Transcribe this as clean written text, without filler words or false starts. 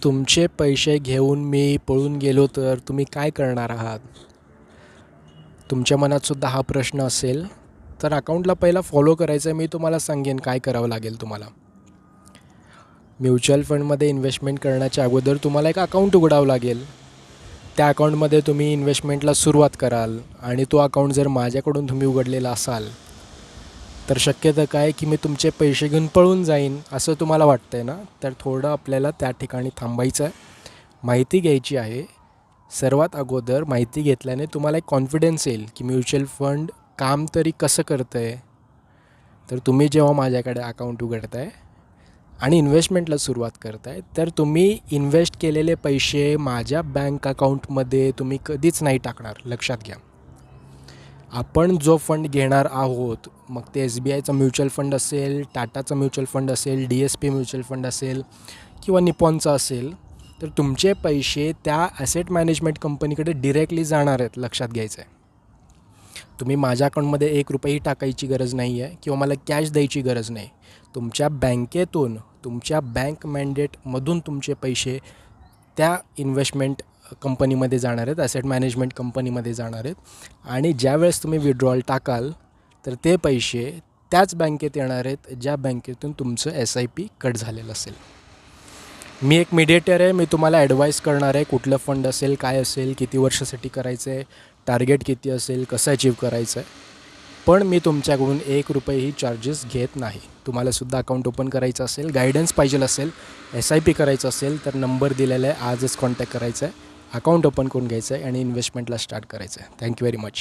तुमचे पैसे घेऊन मी पळून गेलो तर तुम्ही काय करणार आहात? तुमच्या मनातसुद्धा हा प्रश्न असेल तर अकाउंटला पहिला फॉलो करायचं आहे. मी तुम्हाला सांगेन काय करावं लागेल तुम्हाला. म्युच्युअल फंडमध्ये इन्व्हेस्टमेंट करण्याच्या अगोदर तुम्हाला एक अकाउंट उघडावं लागेल. त्या अकाउंटमध्ये तुम्ही इन्व्हेस्टमेंटला सुरुवात कराल आणि तो अकाउंट जर माझ्याकडून तुम्ही उघडलेला असाल तर शक्यता काय की मी तुमचे पैसे घेऊन पळून जाईन असं तुम्हाला वाटतं आहे ना, तर थोडं आपल्याला त्या ठिकाणी थांबायचं आहे, माहिती घ्यायची आहे. सर्वात अगोदर माहिती घेतल्याने तुम्हाला एक कॉन्फिडन्स येईल की म्युच्युअल फंड काम तरी कसं करतं आहे. तर तुम्ही जेव्हा माझ्याकडे अकाउंट उघडताय आणि इन्व्हेस्टमेंटला सुरुवात करताय तर तुम्ही इन्व्हेस्ट केलेले पैसे माझ्या बँक अकाउंटमध्ये तुम्ही कधीच नाही टाकणार, लक्षात घ्या. आपण जो फंड घेणार आहोत, मग ते SBIचा म्युच्युअल फंड असेल, टाटाचा म्युच्युअल फंड असेल, DSP म्युच्युअल फंड असेल किंवा निपॉनचा असेल, तर तुमचे पैसे त्या ॲसेट मॅनेजमेंट कंपनीकडे डिरेक्टली जाणार आहेत, लक्षात घ्यायचं आहे. तुम्ही माझ्या अकाउंटमध्ये ₹1ही टाकायची गरज नाही आहे किंवा मला कॅश द्यायची गरज नाही. तुमच्या बँकेतून, तुमच्या बँक मॅन्डेटमधून तुमचे पैसे त्या इन्व्हेस्टमेंट कंपनीमध्ये जाणार आहेत, ॲसेट मॅनेजमेंट कंपनीमध्ये जाणार आहेत. आणि ज्यावेळेस तुम्ही विड्रॉल टाकाल तर ते पैसे त्याच बँकेत येणार आहेत ज्या बँकेतून तुमचं SIP कट झालेलं असेल. मी एक मीडिएटर आहे, मी तुम्हाला ॲडवाईस करणार आहे कुठलं फंड असेल, काय असेल, किती वर्षासाठी करायचं आहे, टार्गेट किती असेल, कसं अचीव करायचं आहे. पण मी तुमच्याकडून ₹1ही चार्जेस घेत नाही. तुम्हालासुद्धा अकाउंट ओपन करायचं असेल, गायडन्स पाहिजे असेल, SIP करायचं असेल तर नंबर दिलेला आहे, आजच कॉन्टॅक्ट करायचा आहे, अकाउंट ओपन करून घ्यायचं आहे आणि इन्व्हेस्टमेंटला स्टार्ट करायचं आहे. Thank you very much.